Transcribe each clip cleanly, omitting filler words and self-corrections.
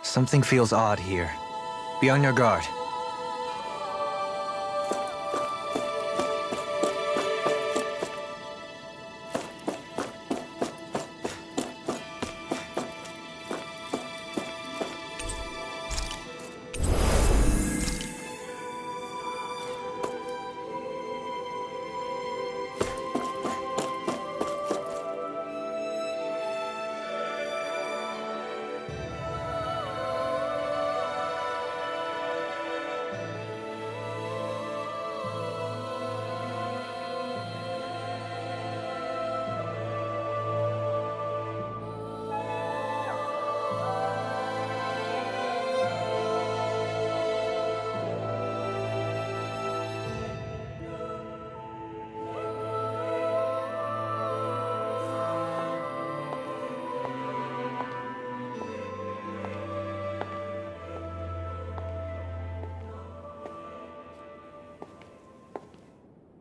Something feels odd here. Be on your guard.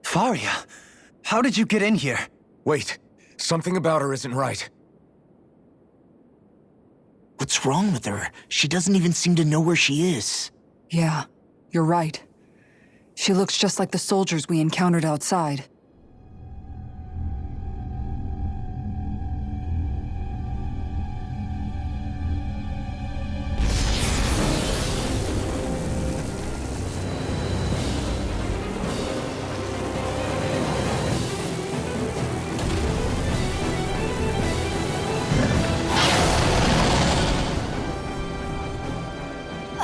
Faria, how did you get in here? Wait, something about her isn't right. What's wrong with her? She doesn't even seem to know where she is. Yeah, you're right. She looks just like the soldiers we encountered outside.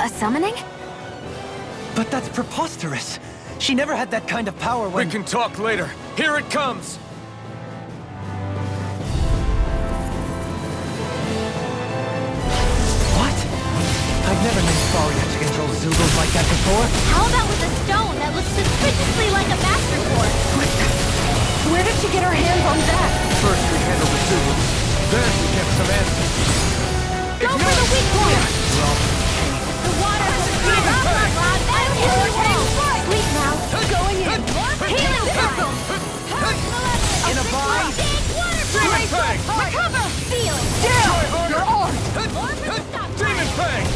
A summoning? But that's preposterous. She never had that kind of power when... We can talk later. Here it comes! What? I've never known Faria to control Zugos like that before. How about with a stone that looks suspiciously like a master sword? Where did she get her hands on that? First we handle the Zugos, then we get some answers. Go for the weak point! The water has appeared! Lad, I'll heal your wall! Sleep now! Going in! Healing pistol! In a bind! Demon Fang! Recover! Feel it! Down! Your arm! Demon Fang!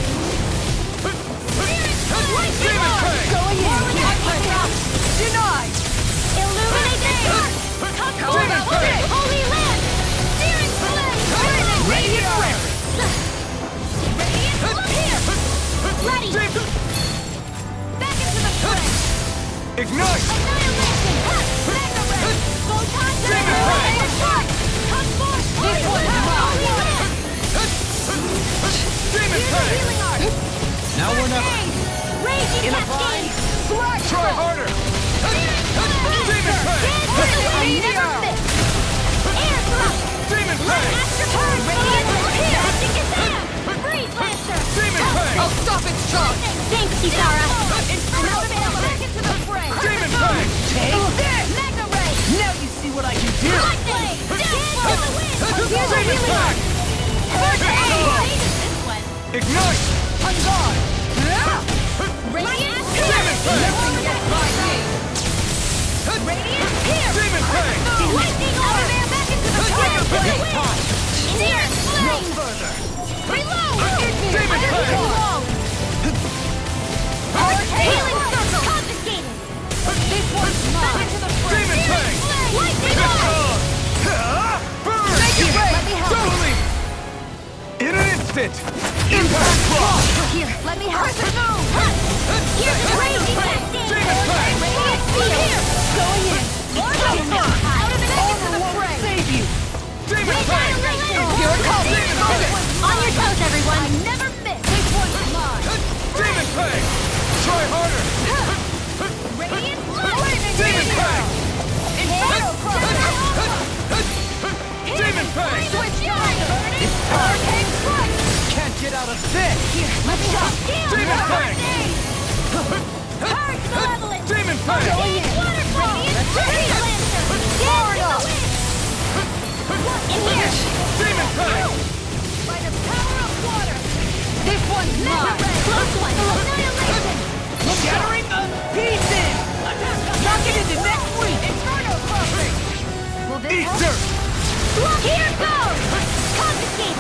Demon Fang! Going in! Denied! Illuminate the dark! Come forward! Demon Fang! Holy land! Searing flame! Radiant flare! Radiant look here! Ready! Back into the fray! Ignite! Annihilation! Magna Ray! Photon Demon Fang! Attack! Come forth! This one is mine! Holy land! Demon Use the Fang! healing art! Now or never. Raging In a cascade! Try harder! Demon Fang! Never miss! Air thrust! Demon Fang! Master turn! Radiant look here! Magic is there! Breeze Lancer! Demon Fang! I'll stop its charge! Thanks, Kisara! Inferno Veil! Back into the fray! Demon Fang! Take this! Magna Ray! Now you see what I can do! Light Blade! Dance to the wind! Here's a Demon healing Fang! art! First aid! This one! Ignite! On guard! Radiant Demon Fang! Nothing gets by me! Radiant here! Demon Fang! Lightning order! Back into the fray! To the wind! Searing flame! Further! Reload! Demon Fang! Reload! Healing circle! Confiscated! This one's Back mine! into the fray! Demon Fang! Lightning order! Burn! Make it rain! Let me help! Totally! In an instant! Impact block! Here, let me help! Here's the raging cascade! Demon Fang! Radiant field! Here! Going in! Out of the back into the Armor fray! won't save you! Demon Fang! Here it comes! On your toes, everyone! Never miss! This one's mine! Demon Fang! Try harder! Radiant light! Demon Fang! Inferno Demon Fang! Switch fire! Hurricane strike! Can't get out of this! Here, let's go! Demon Fang! Purge malevolence! Demon Fang! Waterfall! Breeze Lancer! Dance in the wind! In here! Demon Fang! By the power of water! This one's Magna mine! Ray! Close one! Annihilation! Shattering the pieces! Knock it into next week! Inferno crossing! Will this Eat help? dirt! Here goes! Confiscate!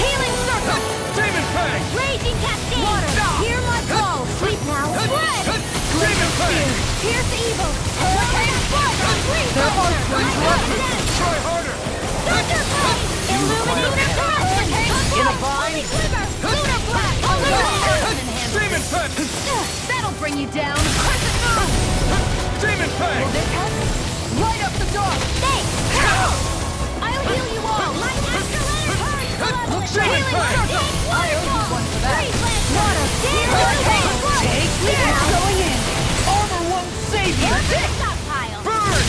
Healing circle! Demon Fang! Raging cascade! Water, hear my call! Sleep now! Red! Demon Fang! Pierce evil! Hurricane blood! Complete! Try harder! Thunder blade! Illuminating thrust! In a bind! Glimmer! Lunar blast! Demon Fang! That'll bring you down! Crescent moon! Demon Fang! Light up the dark! Thanks! I'll heal you all! My astrolabe turns the level! Demon Fang! Waterfall! Freeze land! Water! Hurricane! Take this! Going in! Armor won't save you! Stockpile! Burn!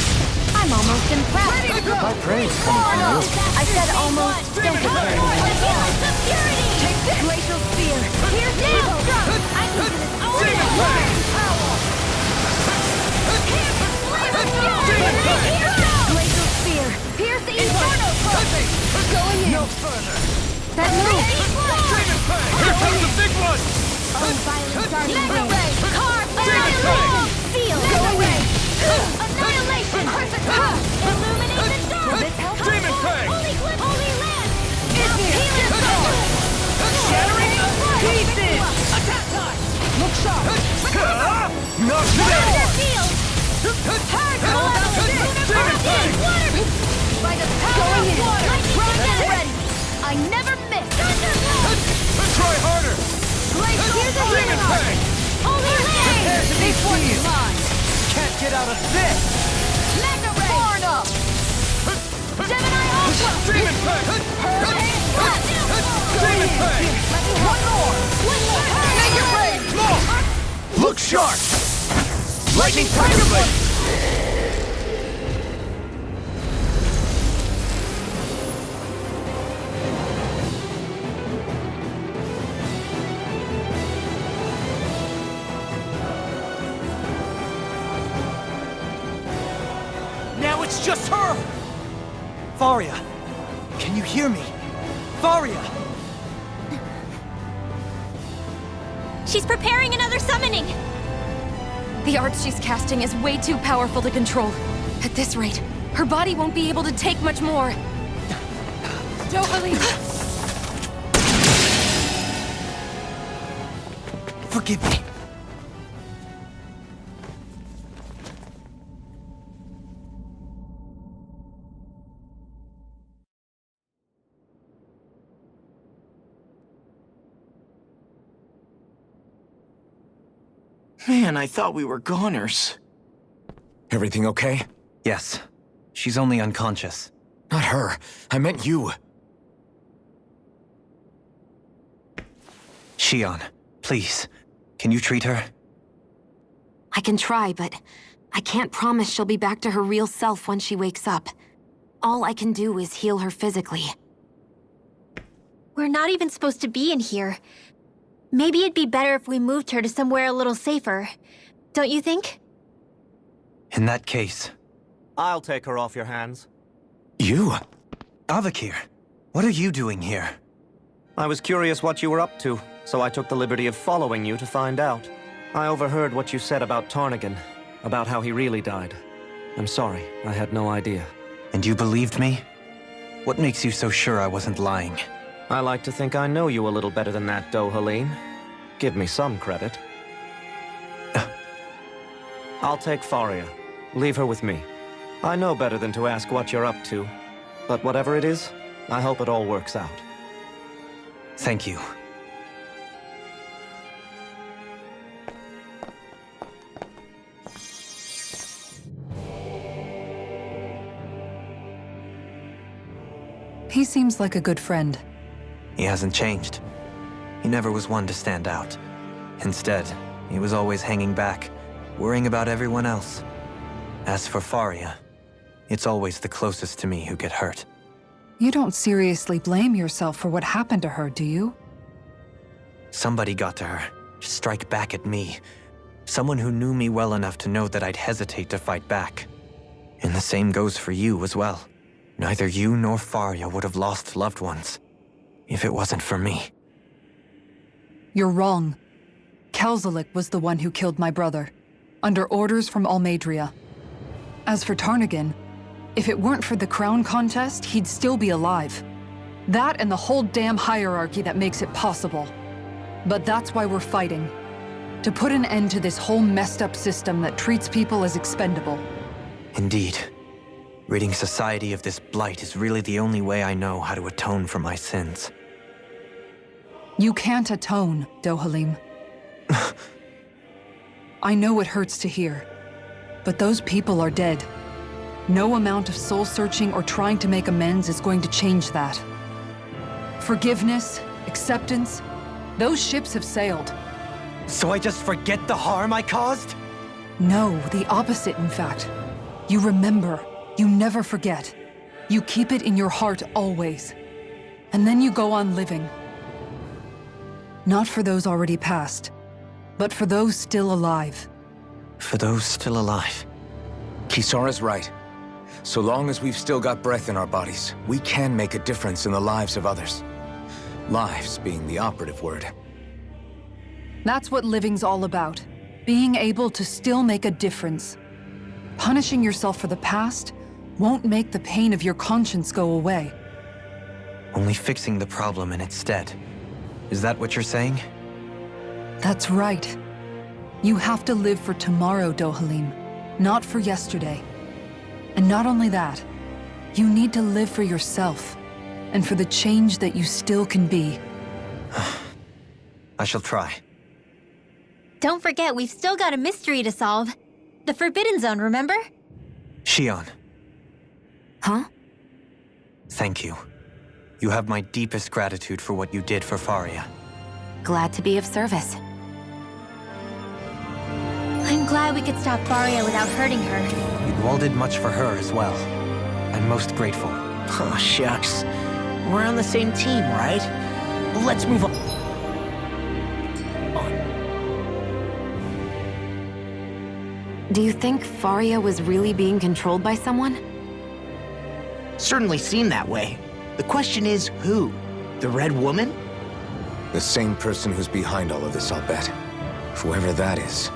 I'm almost impressed! My praise coming from you. I said almost. Don't compare me. Purity! Take this! Glacial spear! Here's evil! I'm using this all Demon Fang! Glacial spear! Pierce evil! Going in! No further! That move! Demon Fang! Here comes the big one! Oh, violent darting Mega blade! Carve! Demon Fang! Seal! Annihilation! Illuminate the dark! Demon Fang! Holy land! Healing soul! Shattering pieces! Attack time! Look sharp! Not today! Field! Demon Fang! By the power of water! Lightning ready! I never miss! Thunderblast! Try harder! Here's a Demon Fang! Holy land! Prepare to be freed! Can't get out of this! Mega ray! Born up! Gemini Ultra! Demon Fang! Hurricane blast! Demon Fang! One more! Mega ray! Look sharp! Lightning Tiger Blade! Now it's just her! Faria, can you hear me? Faria! She's preparing another summoning! The art she's casting is way too powerful to control. At this rate, her body won't be able to take much more. Dohalim! Forgive me. Man, I thought we were goners. Everything okay? Yes. She's only unconscious. Not her. I meant you. Shion, please. Can you treat her? I can try, but I can't promise she'll be back to her real self when she wakes up. All I can do is heal her physically. We're not even supposed to be in here. Maybe it'd be better if we moved her to somewhere a little safer. Don't you think? In that case, I'll take her off your hands. You? Avakir, what are you doing here? I was curious what you were up to, so I took the liberty of following you to find out. I overheard what you said about Tarnagan, about how he really died. I'm sorry, I had no idea. And you believed me? What makes you so sure I wasn't lying? I like to think I know you a little better than that, Dohalim. Give me some credit. I'll take Faria. Leave her with me. I know better than to ask what you're up to. But whatever it is, I hope it all works out. Thank you. He seems like a good friend. He hasn't changed. He never was one to stand out. Instead, he was always hanging back, worrying about everyone else. As for Faria, it's always the closest to me who get hurt. You don't seriously blame yourself for what happened to her, do you? Somebody got to her, to strike back at me. Someone who knew me well enough to know that I'd hesitate to fight back. And the same goes for you as well. Neither you nor Faria would have lost loved ones if it wasn't for me. You're wrong. Kelzalik was the one who killed my brother, under orders from Almeidria. As for Tarnagan, if it weren't for the crown contest, he'd still be alive. That and the whole damn hierarchy that makes it possible. But that's why we're fighting. To put an end to this whole messed up system that treats people as expendable. Indeed. Ridding society of this blight is really the only way I know how to atone for my sins. You can't atone, Dohalim. I know it hurts to hear, but those people are dead. No amount of soul-searching or trying to make amends is going to change that. Forgiveness, acceptance, those ships have sailed. So I just forget the harm I caused? No, the opposite, in fact. You remember. You never forget. You keep it in your heart always. And then you go on living. Not for those already passed, but for those still alive. For those still alive. Kisara's right. So long as we've still got breath in our bodies, we can make a difference in the lives of others. Lives being the operative word. That's what living's all about. Being able to still make a difference. Punishing yourself for the past won't make the pain of your conscience go away. Only fixing the problem in its stead. Is that what you're saying? That's right. You have to live for tomorrow, Dohalim, not for yesterday. And not only that, you need to live for yourself, and for the change that you still can be. I shall try. Don't forget, we've still got a mystery to solve. The Forbidden Zone, remember? Shion, Huh? thank you. You have my deepest gratitude for what you did for Faria. Glad to be of service. I'm glad we could stop Faria without hurting her. You all did much for her as well. I'm most grateful. Oh, shucks. We're on the same team, right? Let's move on. Do you think Faria was really being controlled by someone? Certainly seemed that way. The question is, who? The Red Woman? The same person who's behind all of this, I'll bet. Whoever that is.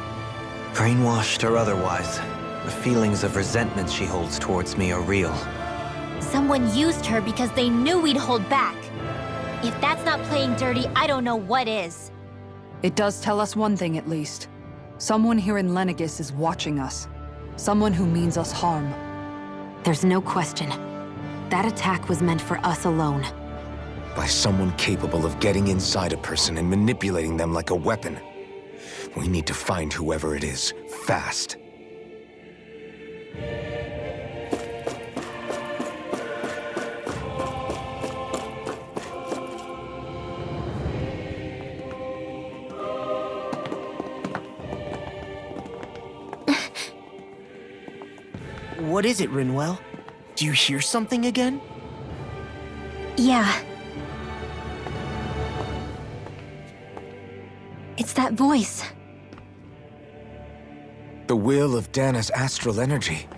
Brainwashed or otherwise, the feelings of resentment she holds towards me are real. Someone used her because they knew we'd hold back. If that's not playing dirty, I don't know what is. It does tell us one thing at least. Someone here in Lenegis is watching us. Someone who means us harm. There's no question. That attack was meant for us alone. By someone capable of getting inside a person and manipulating them like a weapon. We need to find whoever it is, fast. What is it, Rinwell? Do you hear something again? Yeah. It's that voice. The will of Dana's astral energy.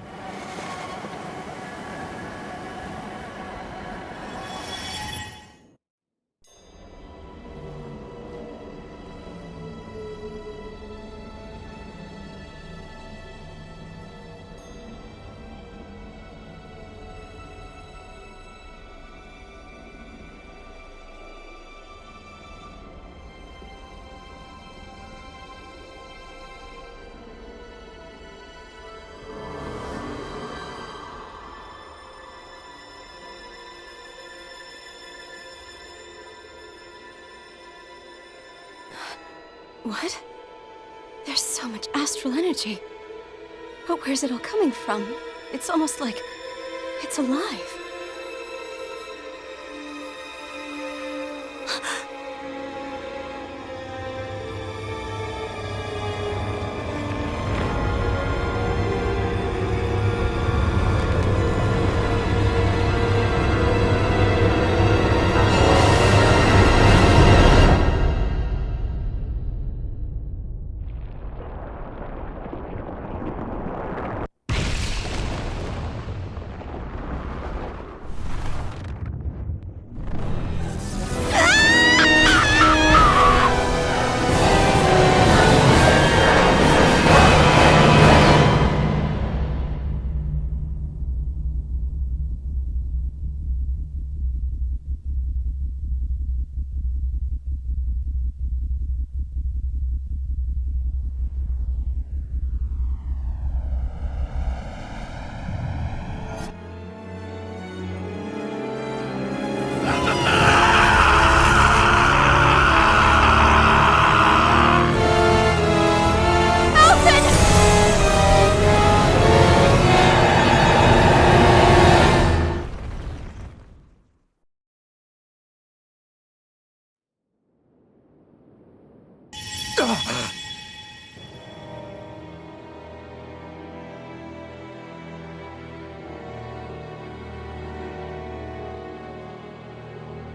What? There's so much astral energy. But where's it all coming from? It's almost like it's alive.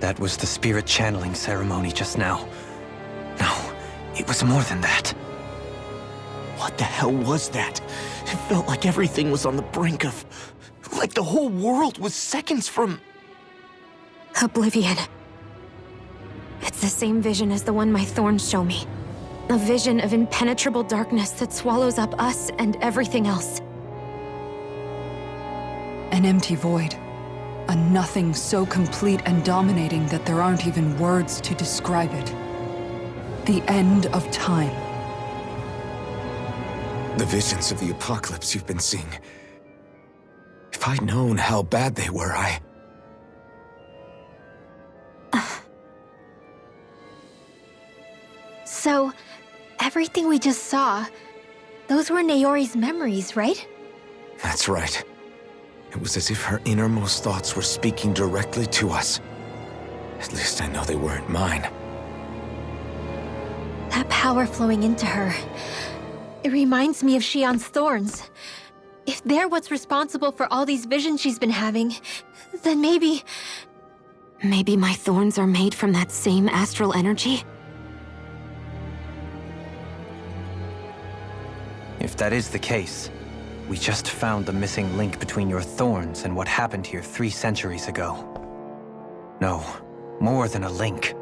That was the spirit channeling ceremony just now. No, it was more than that. What the hell was that? It felt like everything was on the brink of... like the whole world was seconds from... Oblivion. It's the same vision as the one my thorns show me. A vision of impenetrable darkness that swallows up us and everything else. An empty void. A nothing so complete and dominating that there aren't even words to describe it. The end of time. The visions of the apocalypse you've been seeing. If I'd known how bad they were, So, everything we just saw, those were Naori's memories, right? That's right. It was as if her innermost thoughts were speaking directly to us. At least I know they weren't mine. That power flowing into her. It reminds me of Shion's thorns. If they're what's responsible for all these visions she's been having, then maybe... Maybe my thorns are made from that same astral energy? If that is the case, we just found the missing link between your thorns and what happened here 3 centuries ago. No, more than a link.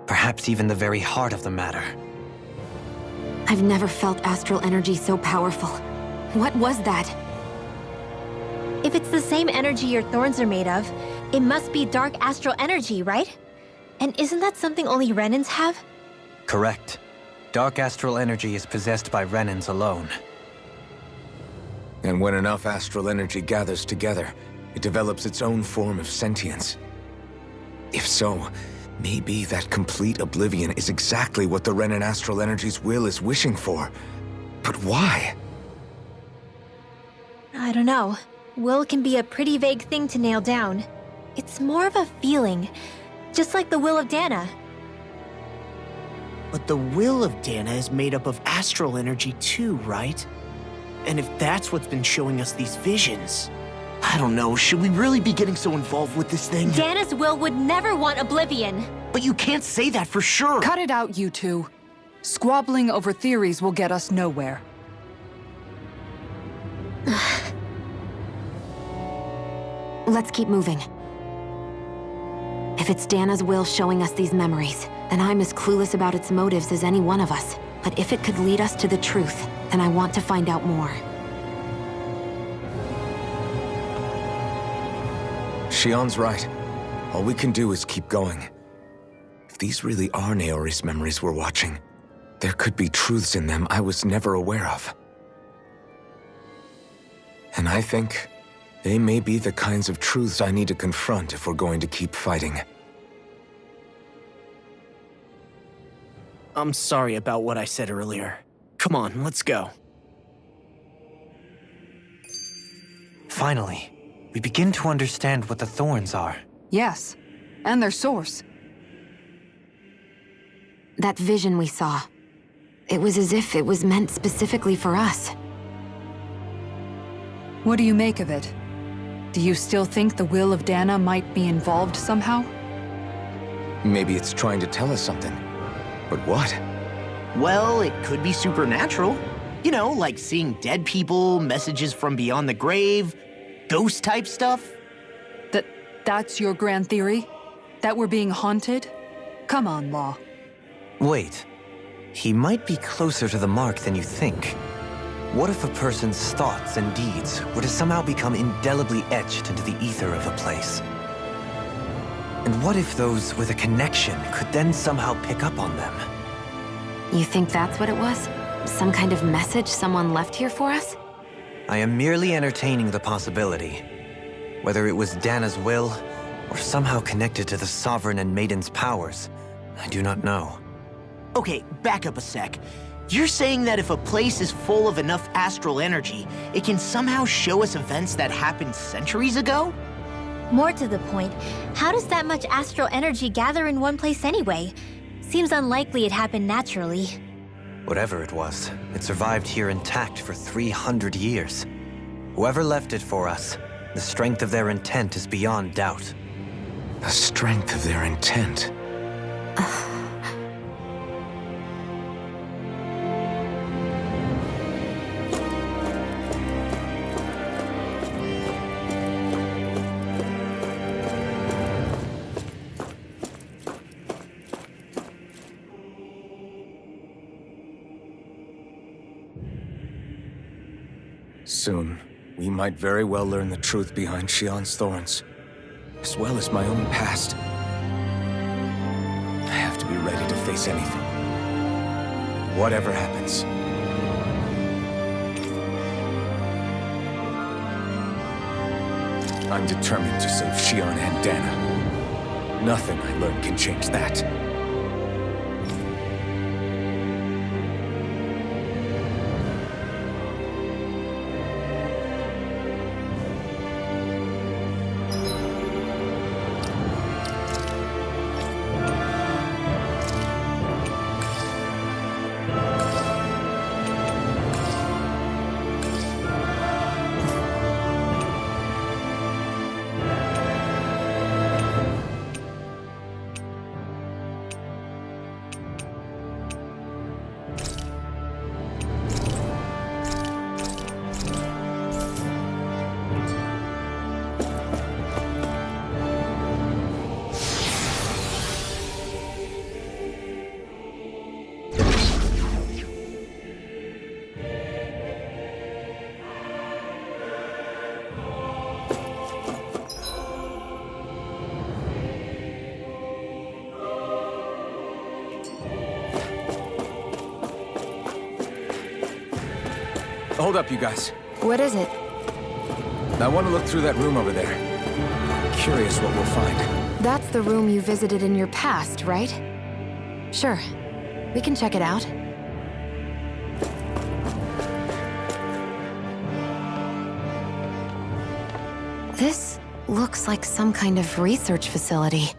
Perhaps even the very heart of the matter. I've never felt astral energy so powerful. What was that? If it's the same energy your thorns are made of, it must be dark astral energy, right? And isn't that something only Renans have? Correct. Dark astral energy is possessed by Renans alone. And when enough astral energy gathers together, it develops its own form of sentience. If so, maybe that complete oblivion is exactly what the Renan astral energy's will is wishing for. But why? I don't know. Will can be a pretty vague thing to nail down. It's more of a feeling, just like the will of Dana. But the will of Dana is made up of astral energy too, right? And if that's what's been showing us these visions... I don't know, should we really be getting so involved with this thing? Dana's will would never want oblivion. But you can't say that for sure! Cut it out, you two. Squabbling over theories will get us nowhere. Let's keep moving. If it's Dana's will showing us these memories, then I'm as clueless about its motives as any one of us. But if it could lead us to the truth, then I want to find out more. Shion's right. All we can do is keep going. If these really are Naori's memories we're watching, there could be truths in them I was never aware of. And I think they may be the kinds of truths I need to confront if we're going to keep fighting. I'm sorry about what I said earlier. Come on, let's go. Finally, we begin to understand what the thorns are. Yes, and their source. That vision we saw. It was as if it was meant specifically for us. What do you make of it? Do you still think the will of Dana might be involved somehow? Maybe it's trying to tell us something. But what? Well, it could be supernatural. You know, like seeing dead people, messages from beyond the grave, ghost-type stuff. That's your grand theory? That we're being haunted? Come on, Law. Wait. He might be closer to the mark than you think. What if a person's thoughts and deeds were to somehow become indelibly etched into the ether of a place? And what if those with a connection could then somehow pick up on them? You think that's what it was? Some kind of message someone left here for us? I am merely entertaining the possibility. Whether it was Dana's will, or somehow connected to the Sovereign and Maiden's powers, I do not know. Okay, back up a sec. You're saying that if a place is full of enough astral energy, it can somehow show us events that happened centuries ago? More to the point, how does that much astral energy gather in one place anyway? Seems unlikely it happened naturally. Whatever it was, it survived here intact for 300 years. Whoever left it for us, the strength of their intent is beyond doubt. The strength of their intent. Soon, we might very well learn the truth behind Shion's thorns, as well as my own past. I have to be ready to face anything. Whatever happens. I'm determined to save Shion and Dana. Nothing I learn can change that. Hold up, you guys. What is it? I want to look through that room over there. Curious what we'll find. That's the room you visited in your past, right? Sure. We can check it out. This looks like some kind of research facility.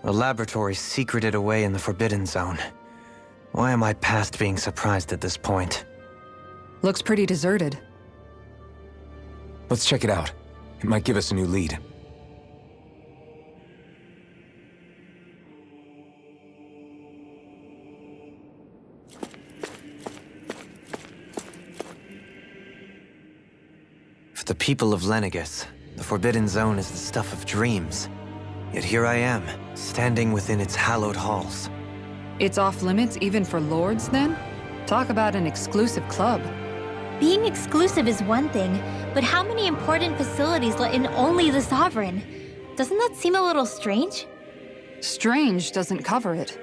A laboratory secreted away in the Forbidden Zone. Why am I past being surprised at this point? Looks pretty deserted. Let's check it out. It might give us a new lead. For the people of Lenegis, the Forbidden Zone is the stuff of dreams. Yet here I am, standing within its hallowed halls. It's off limits even for lords, then? Talk about an exclusive club. Being exclusive is one thing, but how many important facilities let in only the Sovereign? Doesn't that seem a little strange? Strange doesn't cover it.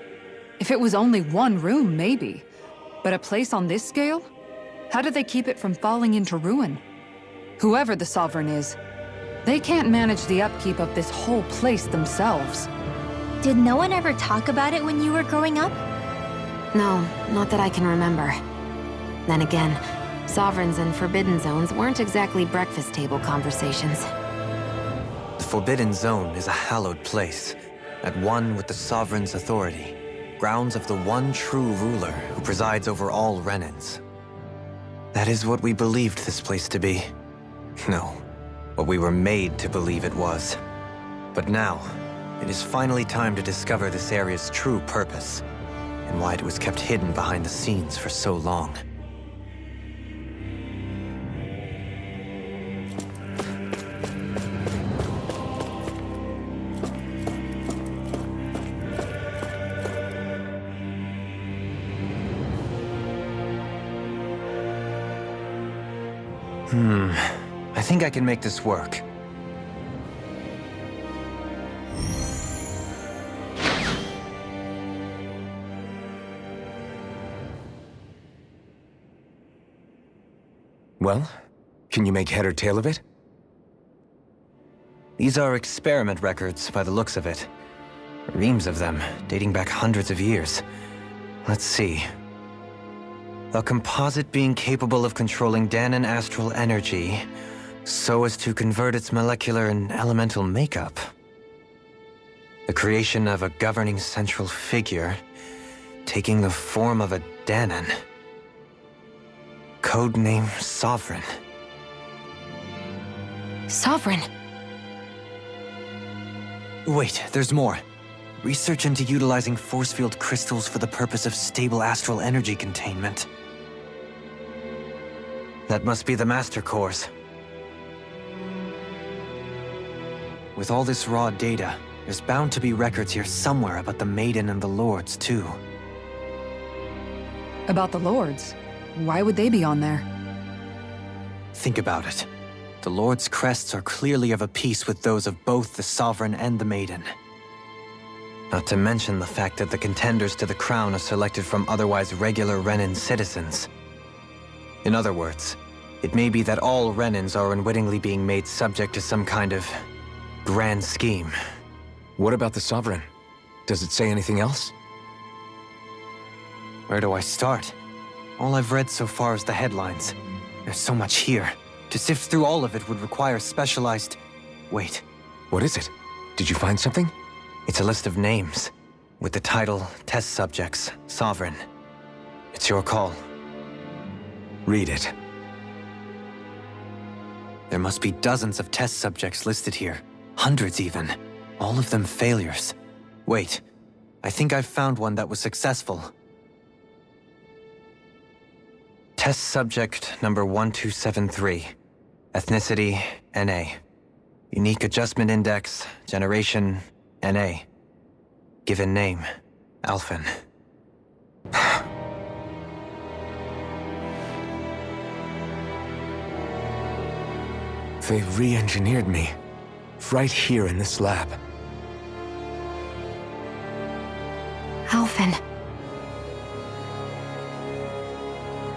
If it was only one room, maybe. But a place on this scale? How did they keep it from falling into ruin? Whoever the Sovereign is, they can't manage the upkeep of this whole place themselves. Did no one ever talk about it when you were growing up? No, not that I can remember. Then again, Sovereigns and Forbidden Zones weren't exactly breakfast table conversations. The Forbidden Zone is a hallowed place, at one with the Sovereign's authority, grounds of the one true ruler who presides over all Renans. That is what we believed this place to be. No, what we were made to believe it was. But now, it is finally time to discover this area's true purpose, and why it was kept hidden behind the scenes for so long. I think I can make this work. Well, can you make head or tail of it? These are experiment records by the looks of it. Reams of them, dating back hundreds of years. Let's see. A composite being capable of controlling Dahnan astral energy so as to convert its molecular and elemental makeup. The creation of a governing central figure, taking the form of a Dahnan. Codename Sovereign. Sovereign? Wait, there's more. Research into utilizing force field crystals for the purpose of stable astral energy containment. That must be the Master Cores. With all this raw data, there's bound to be records here somewhere about the Maiden and the Lords, too. About the Lords? Why would they be on there? Think about it. The Lord's crests are clearly of a piece with those of both the Sovereign and the Maiden. Not to mention the fact that the contenders to the crown are selected from otherwise regular Renan citizens. In other words, it may be that all Renans are unwittingly being made subject to some kind of grand scheme. What about the Sovereign? Does it say anything else? Where do I start? All I've read so far is the headlines. There's so much here. To sift through all of it would require specialized... Wait. What is it? Did you find something? It's a list of names, with the title Test Subjects, Sovereign. It's your call. Read it. There must be dozens of test subjects listed here. Hundreds even. All of them failures. Wait, I think I've found one that was successful. Test subject number 1273. Ethnicity, NA. Unique Adjustment Index, Generation, NA. Given name, Alphen. They re-engineered me. Right here in this lab. Alphen.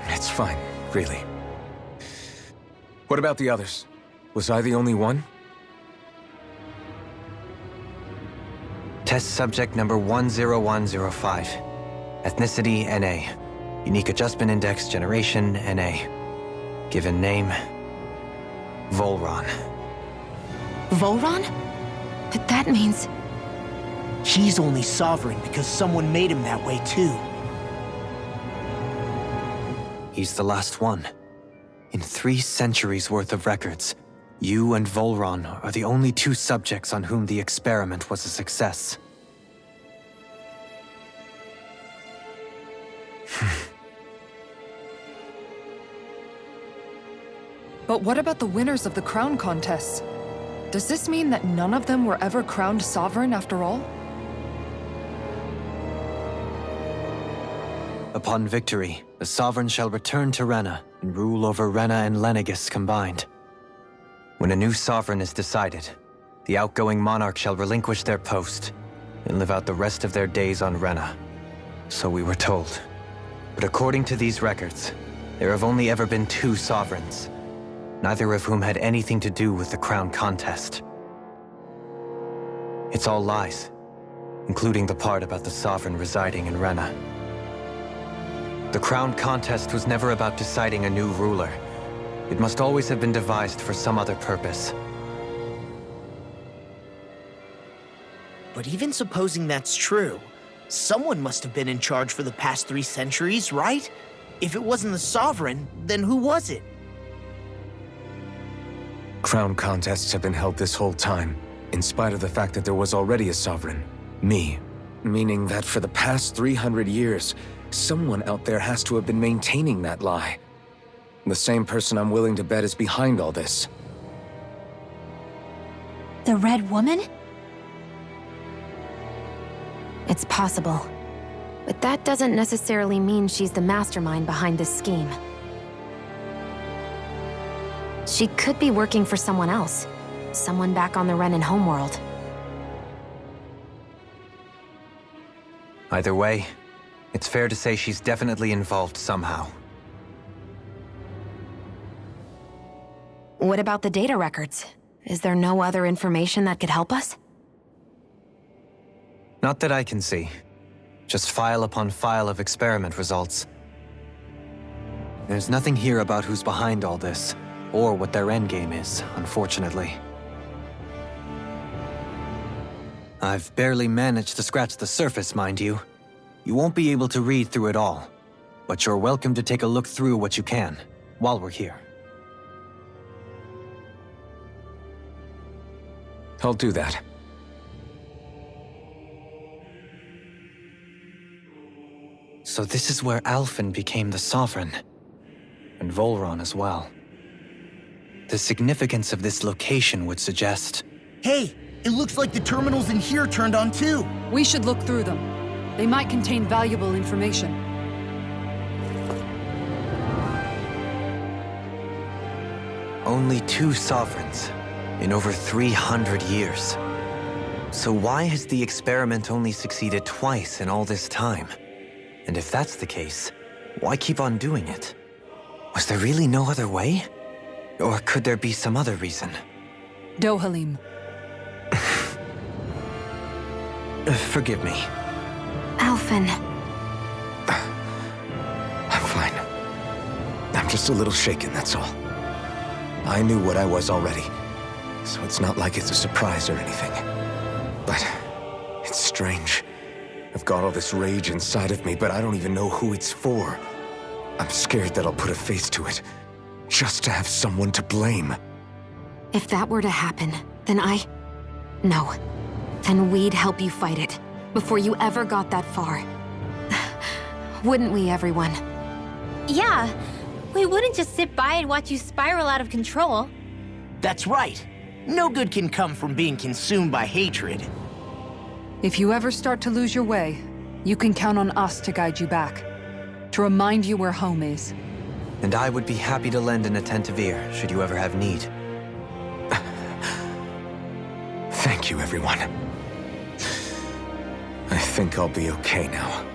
It's fine, really. What about the others? Was I the only one? Test subject number 10105. Ethnicity, NA. Unique Adjustment Index, Generation, NA. Given name, Volron. Volron? But that means... He's only sovereign because someone made him that way too. He's the last one. In 3 centuries worth of records, you and Volron are the only 2 subjects on whom the experiment was a success. But what about the winners of the crown contests? Does this mean that none of them were ever crowned sovereign after all? Upon victory, the Sovereign shall return to Rena and rule over Rena and Lenegis combined. When a new Sovereign is decided, the outgoing monarch shall relinquish their post and live out the rest of their days on Rena. So we were told. But according to these records, there have only ever been 2 Sovereigns, neither of whom had anything to do with the crown contest. It's all lies, including the part about the Sovereign residing in Rena. The crown contest was never about deciding a new ruler. It must always have been devised for some other purpose. But even supposing that's true, someone must have been in charge for the past 3 centuries, right? If it wasn't the Sovereign, then who was it? Crown contests have been held this whole time, in spite of the fact that there was already a Sovereign. Me. Meaning that for the past 300 years, someone out there has to have been maintaining that lie. The same person I'm willing to bet is behind all this. The Red Woman? It's possible. But that doesn't necessarily mean she's the mastermind behind this scheme. She could be working for someone else. Someone back on the Renan homeworld. Either way, it's fair to say she's definitely involved somehow. What about the data records? Is there no other information that could help us? Not that I can see. Just file upon file of experiment results. There's nothing here about who's behind all this, or what their endgame is, unfortunately. I've barely managed to scratch the surface, mind you. You won't be able to read through it all, but you're welcome to take a look through what you can, while we're here. I'll do that. So this is where Alphen became the Sovereign. And Volron as well. The significance of this location would suggest... Hey, it looks like the terminals in here turned on too. We should look through them. They might contain valuable information. Only 2 sovereigns in over 300 years. So why has the experiment only succeeded twice in all this time? And if that's the case, why keep on doing it? Was there really no other way? Or could there be some other reason? Dohalim. Forgive me. Alphen. I'm fine. I'm just a little shaken, that's all. I knew what I was already, so it's not like it's a surprise or anything. But it's strange. I've got all this rage inside of me, but I don't even know who it's for. I'm scared that I'll put a face to it, just to have someone to blame. If that were to happen, then No. Then we'd help you fight it, before you ever got that far. Wouldn't we, everyone? Yeah, we wouldn't just sit by and watch you spiral out of control. That's right. No good can come from being consumed by hatred. If you ever start to lose your way, you can count on us to guide you back. To remind you where home is. And I would be happy to lend an attentive ear, should you ever have need. Thank you, everyone. I think I'll be okay now.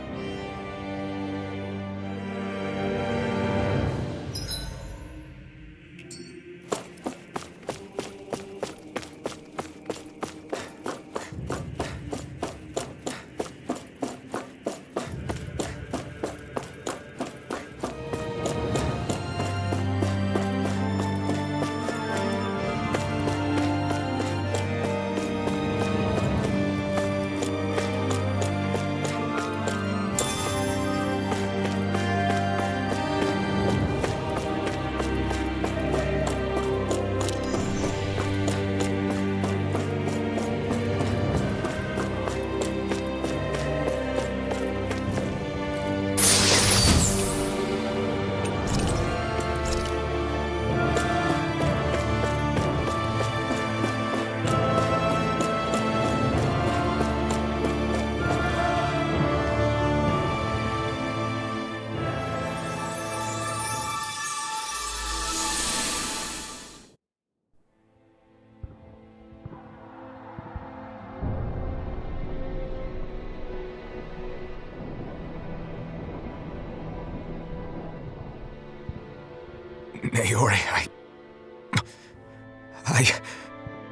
Naori,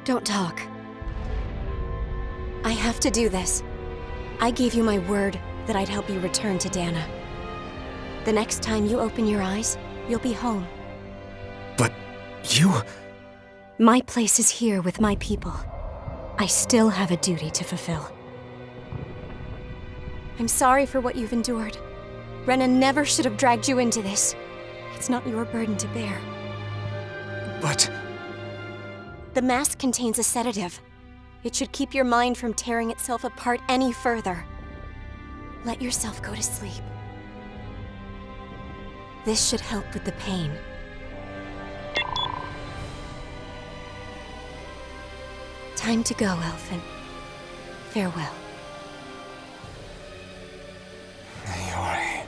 Don't talk. I have to do this. I gave you my word that I'd help you return to Dana. The next time you open your eyes, you'll be home. But you... My place is here with my people. I still have a duty to fulfill. I'm sorry for what you've endured. Rena never should have dragged you into this. It's not your burden to bear. But... The mask contains a sedative. It should keep your mind from tearing itself apart any further. Let yourself go to sleep. This should help with the pain. Time to go, Alphen. Farewell. Naori...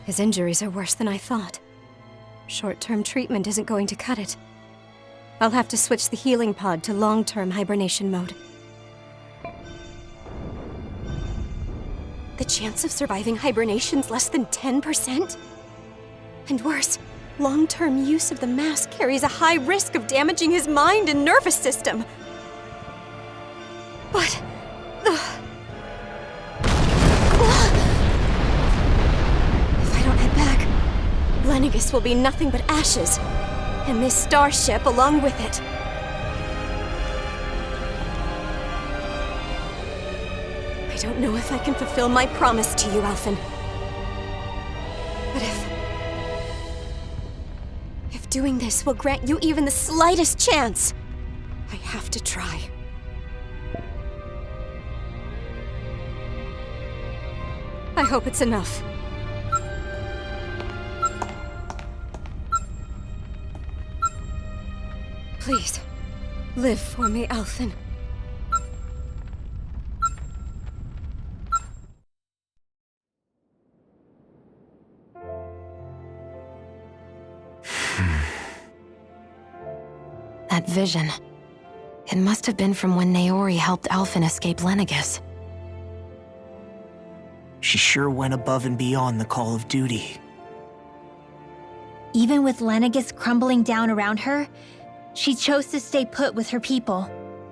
His injuries are worse than I thought. Short-term treatment isn't going to cut it. I'll have to switch the healing pod to long-term hibernation mode. The chance of surviving hibernation's less than 10%? And worse, long-term use of the mask carries a high risk of damaging his mind and nervous system. But... If I don't head back, Lenegis will be nothing but ashes, and this starship along with it. I don't know if I can fulfill my promise to you, Alphen. But if doing this will grant you even the slightest chance, I have to try. I hope it's enough. Please, live for me, Alphen. That vision. It must have been from when Naori helped Alphen escape Lenegis. She sure went above and beyond the call of duty. Even with Lenegis crumbling down around her, she chose to stay put with her people.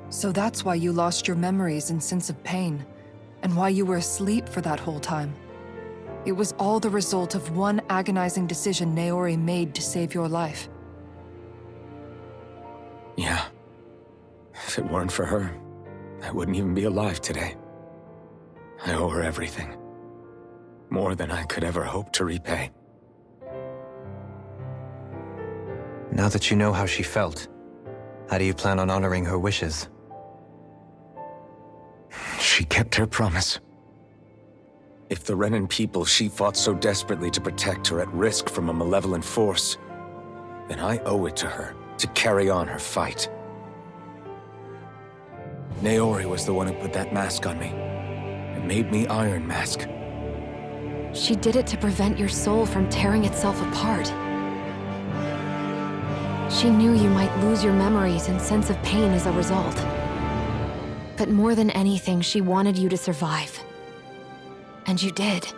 So that's why you lost your memories and sense of pain, and why you were asleep for that whole time. It was all the result of one agonizing decision Naori made to save your life. Yeah. If it weren't for her, I wouldn't even be alive today. I owe her everything. More than I could ever hope to repay. Now that you know how she felt, how do you plan on honoring her wishes? She kept her promise. If the Renan people she fought so desperately to protect are at risk from a malevolent force, then I owe it to her to carry on her fight. Naori was the one who put that mask on me, and made me Iron Mask. She did it to prevent your soul from tearing itself apart. She knew you might lose your memories and sense of pain as a result. But more than anything, she wanted you to survive. And you did.